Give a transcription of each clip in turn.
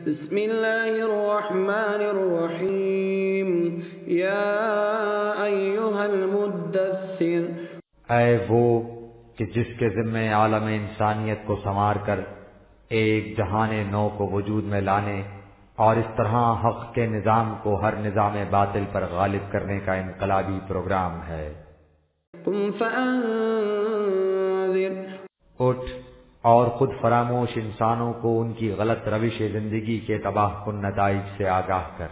بسم اللہ الرحمن الرحیم یا ایہا المدثر، اے وہ کہ جس کے ذمے عالم انسانیت کو سنوار کر ایک جہان نو کو وجود میں لانے اور اس طرح حق کے نظام کو ہر نظام باطل پر غالب کرنے کا انقلابی پروگرام ہے۔ قم فانذر، اٹھ اور خود فراموش انسانوں کو ان کی غلط روش زندگی کے تباہ کن نتائج سے آگاہ کر۔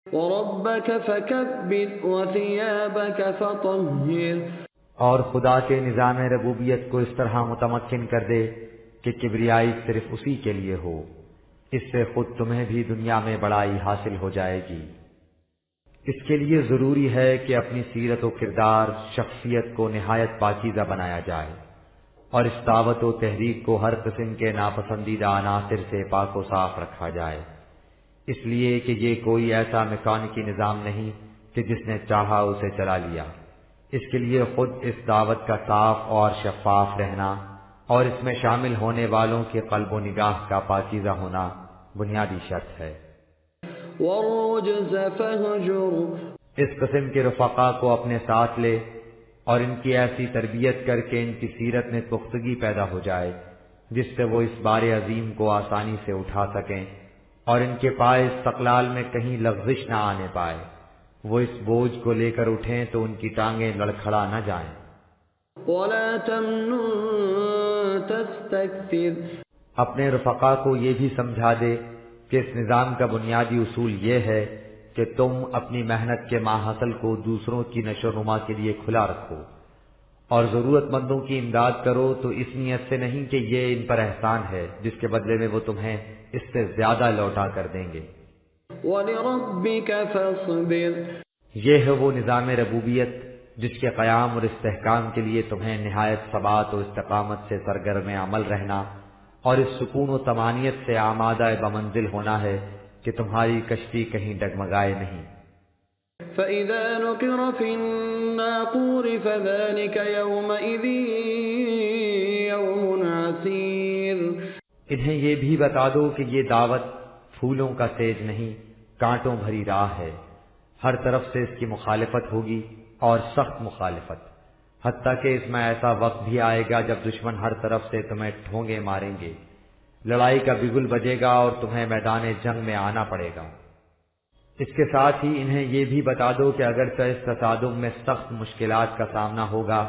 وربک فکبر وثیابک فطہر، اور خدا کے نظام ربوبیت کو اس طرح متمکن کر دے کہ کبریائی صرف اسی کے لیے ہو، اس سے خود تمہیں بھی دنیا میں بڑائی حاصل ہو جائے گی۔ اس کے لیے ضروری ہے کہ اپنی سیرت و کردار، شخصیت کو نہایت پاکیزہ بنایا جائے اور اس دعوت و تحریک کو ہر قسم کے ناپسندیدہ عناصر سے پاک و صاف رکھا جائے، اس لیے کہ یہ کوئی ایسا میکانکی نظام نہیں کہ جس نے چاہا اسے چلا لیا۔ اس کے لیے خود اس دعوت کا صاف اور شفاف رہنا اور اس میں شامل ہونے والوں کے قلب و نگاہ کا پاکیزہ ہونا بنیادی شرط ہے۔ والرجز فہجر، اس قسم کے رفقا کو اپنے ساتھ لے اور ان کی ایسی تربیت کر کے ان کی سیرت میں پختگی پیدا ہو جائے جس سے وہ اس بار عظیم کو آسانی سے اٹھا سکیں اور ان کے پائے استقلال میں کہیں لغزش نہ آنے پائے۔ وہ اس بوجھ کو لے کر اٹھیں تو ان کی ٹانگیں لڑکھڑا نہ جائیں۔ ولا تمنن تستکثر، اپنے رفقا کو یہ بھی سمجھا دے کہ اس نظام کا بنیادی اصول یہ ہے کہ تم اپنی محنت کے ماحصل کو دوسروں کی نشو و نما کے لیے کھلا رکھو اور ضرورت مندوں کی امداد کرو، تو اس نیت سے نہیں کہ یہ ان پر احسان ہے جس کے بدلے میں وہ تمہیں اس سے زیادہ لوٹا کر دیں گے۔ وَلِرَبِّكَ فَاصْبِرْ، یہ ہے وہ نظام ربوبیت جس کے قیام اور استحکام کے لیے تمہیں نہایت ثبات و استقامت سے سرگرم عمل رہنا اور اس سکون و طمانینت سے آمادہ بمنزل ہونا ہے کہ تمہاری کشتی کہیں ڈگمگائے نہیں۔ فَإِذَا نُقِرَ فِي النَّاقُورِ فَذَلِكَ يَوْمَئِذٍ يَوْمٌ عَسِيرٌ، انہیں یہ بھی بتا دو کہ یہ دعوت پھولوں کا سیج نہیں، کانٹوں بھری راہ ہے۔ ہر طرف سے اس کی مخالفت ہوگی اور سخت مخالفت، حتیٰ کہ اس میں ایسا وقت بھی آئے گا جب دشمن ہر طرف سے تمہیں ٹھونگے ماریں گے، لڑائی کا بگل بجے گا اور تمہیں میدان جنگ میں آنا پڑے گا۔ اس کے ساتھ ہی انہیں یہ بھی بتا دو کہ اگرچہ اس تصادم میں سخت مشکلات کا سامنا ہوگا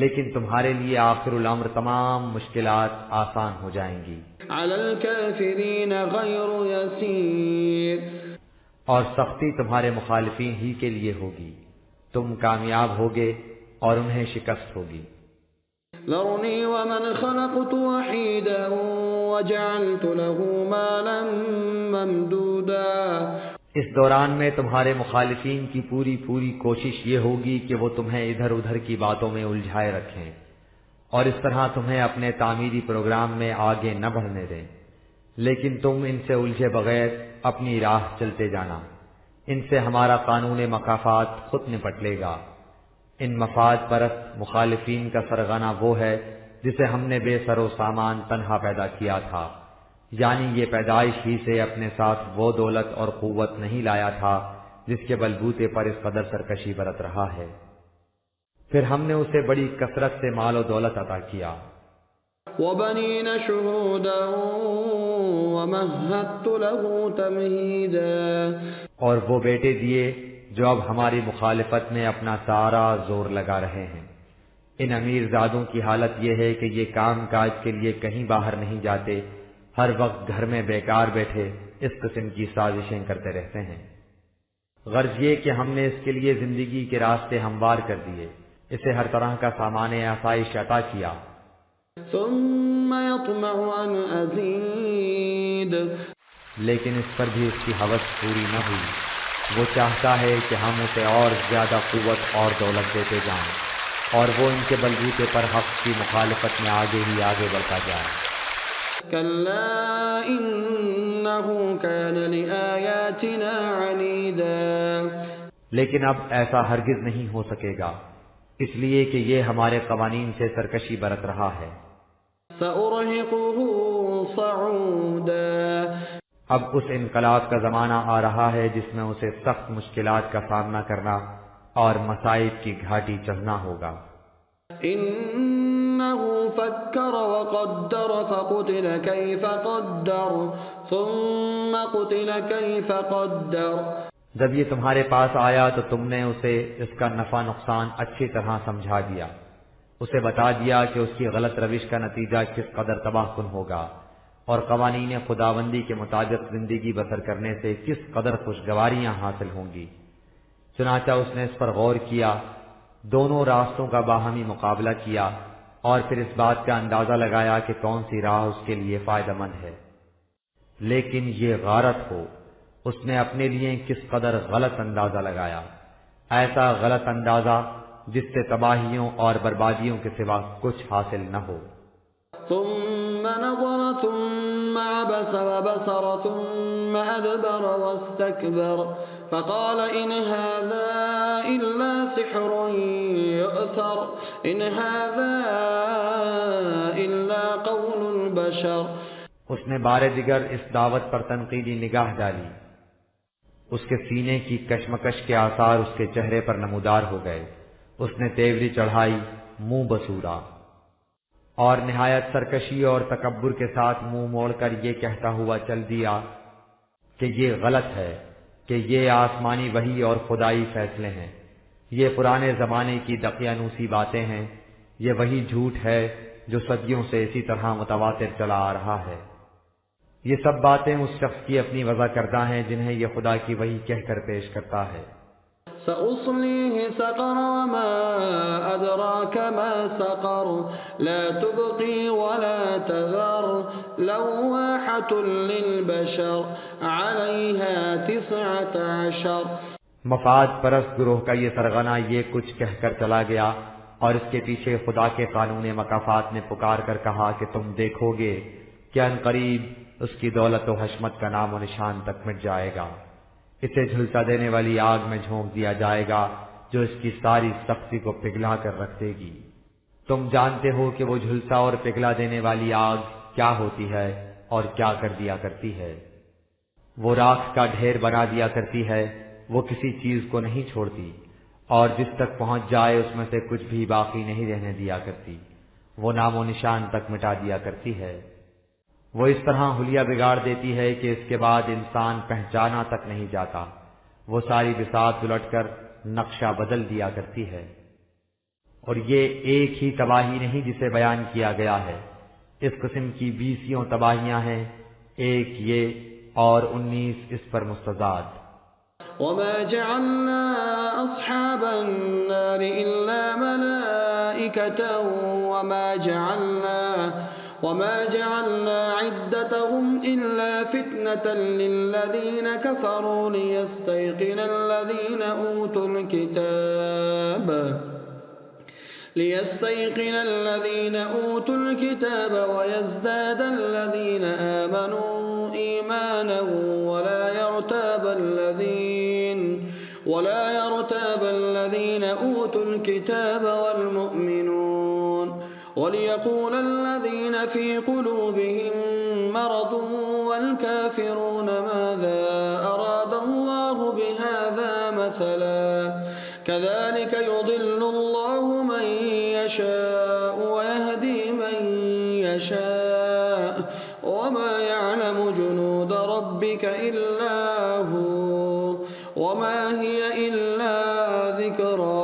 لیکن تمہارے لیے آخر الامر تمام مشکلات آسان ہو جائیں گی۔ عَلَى الْكَافِرِينَ غَيْرُ يَسِيرٌ، اور سختی تمہارے مخالفین ہی کے لیے ہوگی، تم کامیاب ہوگے اور انہیں شکست ہوگی۔ ذَرْنِي وَمَنْ خَلَقْتُ وَحِيدًا وَجَعَلْتُ لَهُ مَالًا مَمْدُودًا، اس دوران میں تمہارے مخالفین کی پوری کوشش یہ ہوگی کہ وہ تمہیں ادھر ادھر کی باتوں میں الجھائے رکھیں اور اس طرح تمہیں اپنے تعمیری پروگرام میں آگے نہ بڑھنے دیں، لیکن تم ان سے الجھے بغیر اپنی راہ چلتے جانا۔ ان سے ہمارا قانون مکافات خود نپٹ لے گا۔ ان مفاد پرست مخالفین کا سرغنہ وہ ہے جسے ہم نے بے سر و سامان تنہا پیدا کیا تھا، یعنی یہ پیدائش ہی سے اپنے ساتھ وہ دولت اور قوت نہیں لایا تھا جس کے بلبوتے پر اس قدر سرکشی برت رہا ہے، پھر ہم نے اسے بڑی کثرت سے مال و دولت عطا کیا۔ وَبَنِينَ شُهُودًا وَمَهَّدتُّ لَهُ تَمْهِيدًا، اور وہ بیٹے دیے جو اب ہماری مخالفت میں اپنا سارا زور لگا رہے ہیں۔ ان امیر زادوں کی حالت یہ ہے کہ یہ کام کاج کے لیے کہیں باہر نہیں جاتے، ہر وقت گھر میں بیکار بیٹھے اس قسم کی سازشیں کرتے رہتے ہیں۔ غرض یہ کہ ہم نے اس کے لیے زندگی کے راستے ہموار کر دیے، اسے ہر طرح کا سامان آسائش عطا کیا۔ ثُمَّ يَطْمَعُ أَنْ أَزِيدَ، لیکن اس پر بھی اس کی ہوس پوری نہ ہوئی، وہ چاہتا ہے کہ ہم اسے اور زیادہ قوت اور دولت دیتے جائیں اور وہ ان کے بلبوتے پر حق کی مخالفت میں آگے ہی آگے بڑھتا جائے۔ كَلَّا إِنَّهُ كَانَ لِآيَاتِنَا عَنِيدًا، لیکن اب ایسا ہرگز نہیں ہو سکے گا، اس لیے کہ یہ ہمارے قوانین سے سرکشی برت رہا ہے۔ سَأُرْهِقُهُ صَعُودًا، اب اس انقلاب کا زمانہ آ رہا ہے جس میں اسے سخت مشکلات کا سامنا کرنا اور مصائب کی گھاٹی چڑھنا ہوگا۔ انه فکر وقدر فقتل کیف قدر ثم قتل کیف قدر۔ جب یہ تمہارے پاس آیا تو تم نے اسے اس کا نفع نقصان اچھی طرح سمجھا دیا، اسے بتا دیا کہ اس کی غلط روش کا نتیجہ کس قدر تباہ کن ہوگا اور قوانین خداوندی کے مطابق زندگی بسر کرنے سے کس قدر خوشگواریاں حاصل ہوں گی۔ چنانچہ اس نے اس پر غور کیا، دونوں راستوں کا باہمی مقابلہ کیا اور پھر اس بات کا اندازہ لگایا کہ کون سی راہ اس کے لیے فائدہ مند ہے۔ لیکن یہ غارت ہو، اس نے اپنے لیے کس قدر غلط اندازہ لگایا، ایسا غلط اندازہ جس سے تباہیوں اور بربادیوں کے سوا کچھ حاصل نہ ہو۔ ثم نظر ثم عبس وبصر ثم أدبر واستكبر فقال إن هذا إلا سحر يؤثر إن هذا إلا قول البشر۔ اس نے بار دیگر اس دعوت پر تنقیدی نگاہ ڈالی، اس کے سینے کی کشمکش کے آثار اس کے چہرے پر نمودار ہو گئے، اس نے تیوری چڑھائی، منہ بسورا اور نہایت سرکشی اور تکبر کے ساتھ منہ موڑ کر یہ کہتا ہوا چل دیا کہ یہ غلط ہے، کہ یہ آسمانی وحی اور خدائی فیصلے ہیں، یہ پرانے زمانے کی دقیانوسی باتیں ہیں، یہ وہی جھوٹ ہے جو صدیوں سے اسی طرح متواتر چلا آ رہا ہے۔ یہ سب باتیں اس شخص کی اپنی وضع کردہ ہیں جنہیں یہ خدا کی وحی کہہ کر پیش کرتا ہے۔ سأصليه سقر وما أدراك ما سقر لا تبقي ولا تذر لواحة للبشر عليها 19۔ مفاد پرست گروہ کا یہ سرغنہ یہ کچھ کہہ کر چلا گیا اور اس کے پیچھے خدا کے قانون مکافات نے پکار کر کہا کہ تم دیکھو گے کہ عنقریب اس کی دولت و حشمت کا نام و نشان تک مٹ جائے گا، اسے جھلسا دینے والی آگ میں جھونک دیا جائے گا جو اس کی ساری سختی کو پگھلا کر رکھ دے گی۔ تم جانتے ہو کہ وہ جھلسا اور پگھلا دینے والی آگ کیا ہوتی ہے اور کیا کر دیا کرتی ہے۔ وہ راکھ کا ڈھیر بنا دیا کرتی ہے، وہ کسی چیز کو نہیں چھوڑتی اور جس تک پہنچ جائے اس میں سے کچھ بھی باقی نہیں رہنے دیا کرتی، وہ نام و نشان تک مٹا دیا کرتی ہے۔ وہ اس طرح حلیہ بگاڑ دیتی ہے کہ اس کے بعد انسان پہچانا تک نہیں جاتا، وہ ساری بساط الٹ کر نقشہ بدل دیا کرتی ہے۔ اور یہ ایک ہی تباہی نہیں جسے بیان کیا گیا ہے، اس قسم کی 20 تباہیاں ہیں، ایک یہ اور 19 اس پر مستضاد۔ وما جعلنا أصحاب النار إلا ملائكة وما جعلنا عدتهم إلا فتنة للذين كفروا ليستيقن الذين أوتوا الكتاب ويزداد الذين آمنوا إيمانا ولا يرتاب الذين أوتوا الكتاب والمؤمنون وليقول الذين في قلوبهم مرض والكافرون ماذا أراد الله بهذا مثلا كذلك يضل الله من يشاء ويهدي من يشاء وما يعلم جنود ربك إلا هو وما هي إلا ذكرى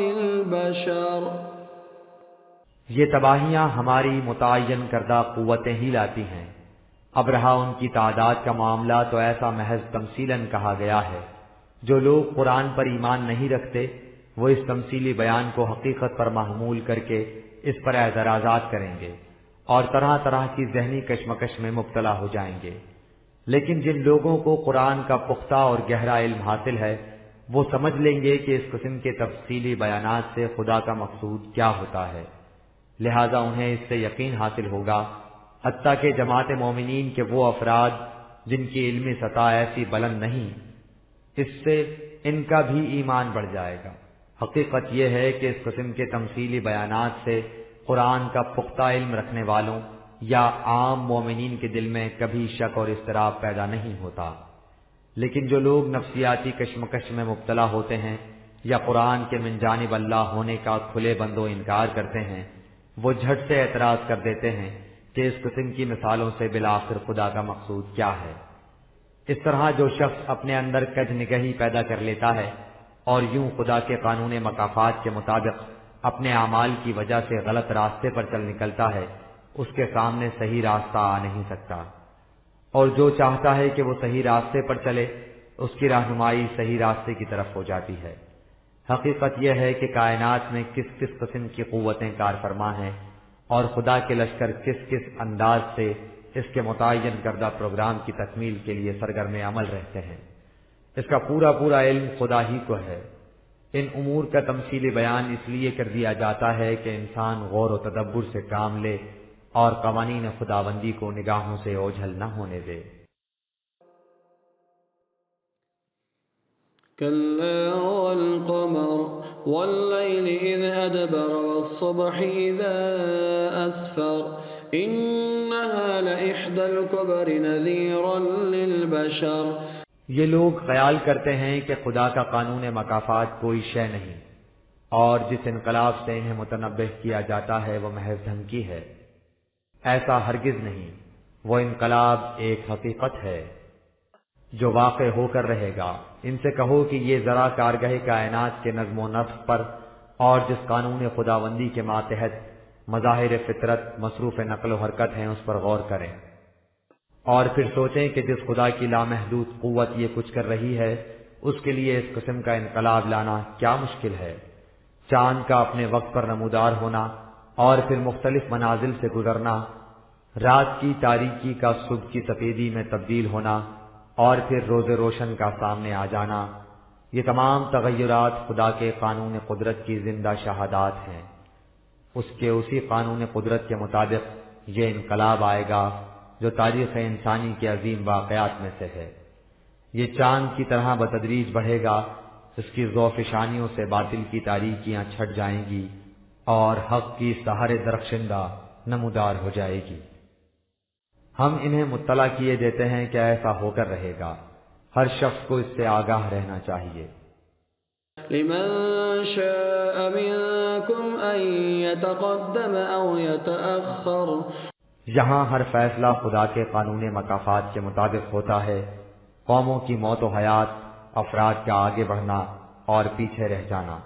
للبشر۔ یہ تباہیاں ہماری متعین کردہ قوتیں ہی لاتی ہیں۔ اب رہا ان کی تعداد کا معاملہ تو ایسا محض تمثیلاً کہا گیا ہے، جو لوگ قرآن پر ایمان نہیں رکھتے وہ اس تمثیلی بیان کو حقیقت پر محمول کر کے اس پر اعتراضات کریں گے اور طرح طرح کی ذہنی کشمکش میں مبتلا ہو جائیں گے۔ لیکن جن لوگوں کو قرآن کا پختہ اور گہرا علم حاصل ہے وہ سمجھ لیں گے کہ اس قسم کے تفصیلی بیانات سے خدا کا مقصود کیا ہوتا ہے، لہذا انہیں اس سے یقین حاصل ہوگا، حتیٰ کہ جماعت مومنین کے وہ افراد جن کی علمی سطح ایسی بلند نہیں، اس سے ان کا بھی ایمان بڑھ جائے گا۔ حقیقت یہ ہے کہ اس قسم کے تمثیلی بیانات سے قرآن کا پختہ علم رکھنے والوں یا عام مومنین کے دل میں کبھی شک اور اضطراب پیدا نہیں ہوتا، لیکن جو لوگ نفسیاتی کشمکش میں مبتلا ہوتے ہیں یا قرآن کے من جانب اللہ ہونے کا کھلے بندو انکار کرتے ہیں، وہ جھٹ سے اعتراض کر دیتے ہیں کہ اس قسم کی مثالوں سے بالآخر خدا کا مقصود کیا ہے۔ اس طرح جو شخص اپنے اندر کج نگہی پیدا کر لیتا ہے اور یوں خدا کے قانون مکافات کے مطابق اپنے اعمال کی وجہ سے غلط راستے پر چل نکلتا ہے، اس کے سامنے صحیح راستہ آ نہیں سکتا، اور جو چاہتا ہے کہ وہ صحیح راستے پر چلے، اس کی رہنمائی صحیح راستے کی طرف ہو جاتی ہے۔ حقیقت یہ ہے کہ کائنات میں کس کس قسم کی قوتیں کار فرما ہیں اور خدا کے لشکر کس کس انداز سے اس کے متعین کردہ پروگرام کی تکمیل کے لیے سرگرم عمل رہتے ہیں، اس کا پورا پورا علم خدا ہی کو ہے۔ ان امور کا تمثیلی بیان اس لیے کر دیا جاتا ہے کہ انسان غور و تدبر سے کام لے اور قوانین خداوندی کو نگاہوں سے اوجھل نہ ہونے دے۔ كلا والقمر والليل إذ أدبر والصبح إذا أسفر إنها لإحدى الكبر نذيرا للبشر۔ یہ لوگ خیال کرتے ہیں کہ خدا کا قانون مکافات کوئی شے نہیں، اور جس انقلاب سے انہیں متنبہ کیا جاتا ہے وہ محض دھمکی ہے۔ ایسا ہرگز نہیں، وہ انقلاب ایک حقیقت ہے جو واقع ہو کر رہے گا۔ ان سے کہو کہ یہ ذرا کارگاہ کائنات کے نظم و نسق پر اور جس قانون خداوندی کے ماتحت مظاہر فطرت مصروف نقل و حرکت ہیں اس پر غور کریں، اور پھر سوچیں کہ جس خدا کی لامحدود قوت یہ کچھ کر رہی ہے اس کے لیے اس قسم کا انقلاب لانا کیا مشکل ہے۔ چاند کا اپنے وقت پر نمودار ہونا اور پھر مختلف منازل سے گزرنا، رات کی تاریکی کا صبح کی سفیدی میں تبدیل ہونا اور پھر روز روشن کا سامنے آ جانا، یہ تمام تغیرات خدا کے قانون قدرت کی زندہ شہادات ہیں۔ اس کے اسی قانون قدرت کے مطابق یہ انقلاب آئے گا جو تاریخ انسانی کے عظیم واقعات میں سے ہے۔ یہ چاند کی طرح بتدریج بڑھے گا، اس کی ذوفشانیوں سے باطل کی تاریکیاں چھٹ جائیں گی اور حق کی سہر درخشندہ نمودار ہو جائے گی۔ ہم انہیں مطلع کیے دیتے ہیں کہ ایسا ہو کر رہے گا، ہر شخص کو اس سے آگاہ رہنا چاہیے۔ لمن شاء منكم ان يتقدم او يتأخر۔ یہاں ہر فیصلہ خدا کے قانون مکافات کے مطابق ہوتا ہے۔ قوموں کی موت و حیات، افراد کا آگے بڑھنا اور پیچھے رہ جانا،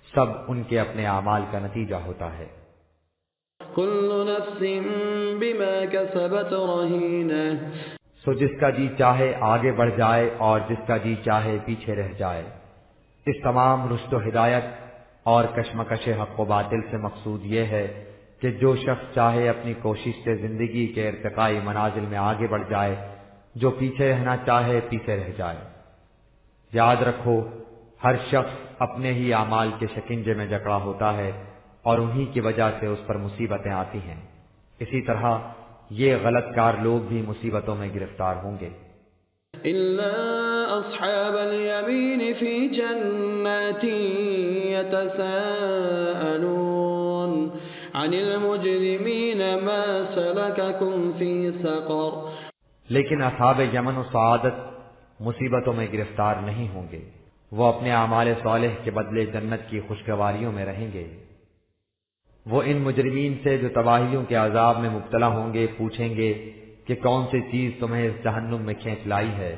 سب ان کے اپنے اعمال کا نتیجہ ہوتا ہے۔ كل نفس بما كسبت رهينة۔ سو جس کا جی چاہے آگے بڑھ جائے اور جس کا جی چاہے پیچھے رہ جائے۔ اس تمام رشد و ہدایت اور کشمکش حق و باطل سے مقصود یہ ہے کہ جو شخص چاہے اپنی کوشش سے زندگی کے ارتقائی منازل میں آگے بڑھ جائے، جو پیچھے رہنا چاہے پیچھے رہ جائے۔ یاد رکھو، ہر شخص اپنے ہی اعمال کے شکنجے میں جکڑا ہوتا ہے اور انہی کی وجہ سے اس پر مصیبتیں آتی ہیں۔ اسی طرح یہ غلط کار لوگ بھی مصیبتوں میں گرفتار ہوں گے۔ إلا أصحاب اليمين في جنات يتساءلون عن المجرمين ما سلككم في سقر۔ لیکن اصحاب یمن و سعادت مصیبتوں میں گرفتار نہیں ہوں گے، وہ اپنے اعمال صالح کے بدلے جنت کی خوشگواریوں میں رہیں گے۔ وہ ان مجرمین سے جو تباہیوں کے عذاب میں مبتلا ہوں گے پوچھیں گے کہ کون سی چیز تمہیں اس جہنم میں کھینچ لائی ہے،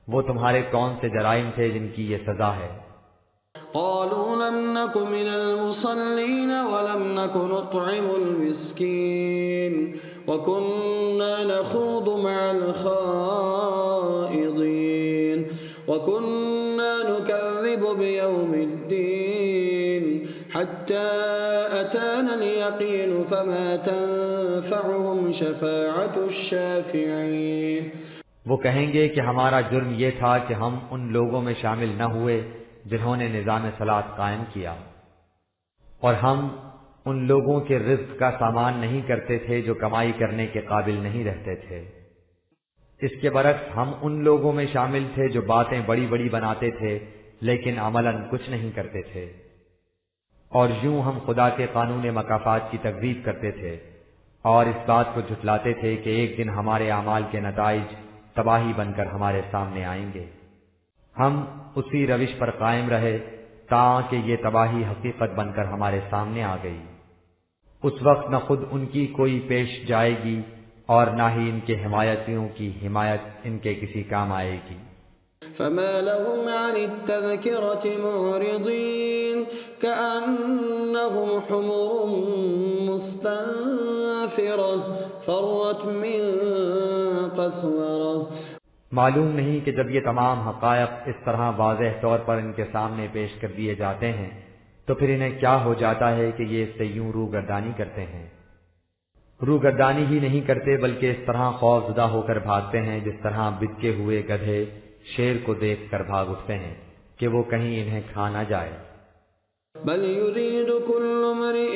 وہ تمہارے کون سے جرائم تھے جن کی یہ سزا ہے۔ قالوا لم نك من المصلين ولم نك نطعم المسكين وكنا نخوض مع الخائضين وكنا نكذب بيوم الدين حتى أتانا اليقين فما تنفعهم شفاعة الشافعين۔ وہ کہیں گے کہ ہمارا جرم یہ تھا کہ ہم ان لوگوں میں شامل نہ ہوئے جنہوں نے نظام صلاۃ قائم کیا، اور ہم ان لوگوں کے رزق کا سامان نہیں کرتے تھے جو کمائی کرنے کے قابل نہیں رہتے تھے۔ اس کے برعکس ہم ان لوگوں میں شامل تھے جو باتیں بڑی بڑی بناتے تھے لیکن عملاً کچھ نہیں کرتے تھے، اور یوں ہم خدا کے قانون مکافات کی تکذیب کرتے تھے اور اس بات کو جھٹلاتے تھے کہ ایک دن ہمارے اعمال کے نتائج تباہی بن کر ہمارے سامنے آئیں گے۔ ہم اسی روش پر قائم رہے تاکہ یہ تباہی حقیقت بن کر ہمارے سامنے آ گئی۔ اس وقت نہ خود ان کی کوئی پیش جائے گی اور نہ ہی ان کے حمایتیوں کی حمایت ان کے کسی کام آئے گی۔ فما لهم عن التذكرة معرضين كأنهم حمر مستنفرة فرت من قسورة۔ معلوم نہیں کہ جب یہ تمام حقائق اس طرح واضح طور پر ان کے سامنے پیش کر دیے جاتے ہیں تو پھر انہیں کیا ہو جاتا ہے کہ یہ اس سے یوں روگردانی کرتے ہیں۔ روگردانی ہی نہیں کرتے بلکہ اس طرح خوف زدہ ہو کر بھاگتے ہیں جس طرح بچے ہوئے گدھے شیر کو دیکھ کر بھاگ اٹھتے ہیں کہ وہ کہیں انہیں کھا نہ جائے۔ بل يريد كل امرئ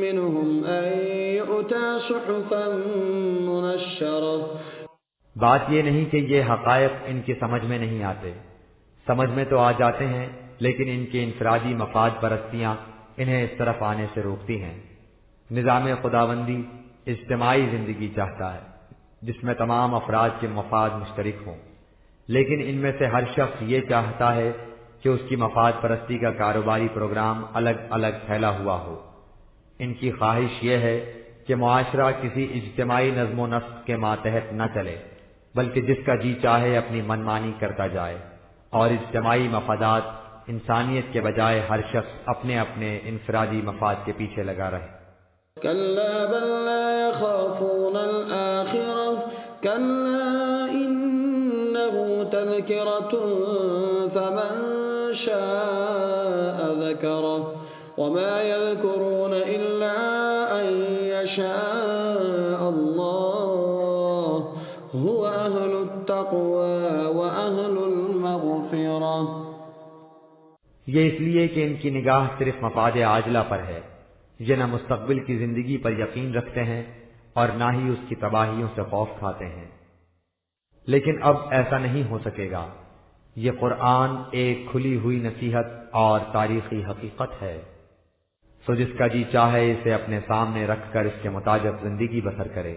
منهم أن يؤتى صحفا منشرة۔ بات یہ نہیں کہ یہ حقائق ان کی سمجھ میں نہیں آتے، سمجھ میں تو آ جاتے ہیں، لیکن ان کی انفرادی مفاد پرستیاں انہیں اس طرف آنے سے روکتی ہیں۔ نظام خداوندی اجتماعی زندگی چاہتا ہے جس میں تمام افراد کے مفاد مشترک ہوں، لیکن ان میں سے ہر شخص یہ چاہتا ہے کہ اس کی مفاد پرستی کا کاروباری پروگرام الگ الگ پھیلا ہوا ہو۔ ان کی خواہش یہ ہے کہ معاشرہ کسی اجتماعی نظم و نسق کے ماتحت نہ چلے، بلکہ جس کا جی چاہے اپنی منمانی کرتا جائے، اور اجتماعی مفادات انسانیت کے بجائے ہر شخص اپنے اپنے انفرادی مفاد کے پیچھے لگا رہے۔ كلا بل لا يخافون الآخرة كلا إنه تذكرة فمن شاء ذكره وما يذكرون إلا أن يشاء الله هو أهل التقوى وأهل المغفرة۔ یہ اس لیے کہ ان کی نگاہ صرف مفاد عاجلہ پر ہے، یہ نہ مستقبل کی زندگی پر یقین رکھتے ہیں اور نہ ہی اس کی تباہیوں سے خوف کھاتے ہیں۔ لیکن اب ایسا نہیں ہو سکے گا، یہ قرآن ایک کھلی ہوئی نصیحت اور تاریخی حقیقت ہے، سو جس کا جی چاہے اسے اپنے سامنے رکھ کر اس کے مطابق زندگی بسر کرے۔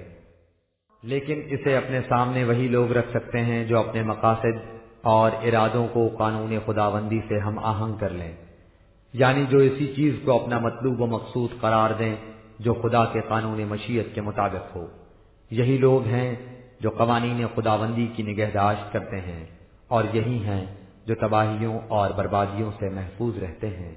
لیکن اسے اپنے سامنے وہی لوگ رکھ سکتے ہیں جو اپنے مقاصد اور ارادوں کو قانون خداوندی سے ہم آہنگ کر لیں، یعنی جو اسی چیز کو اپنا مطلوب و مقصود قرار دیں جو خدا کے قانون مشیت کے مطابق ہو۔ یہی لوگ ہیں جو قوانین خداوندی کی نگہداشت کرتے ہیں، اور یہی ہیں جو تباہیوں اور بربادیوں سے محفوظ رہتے ہیں۔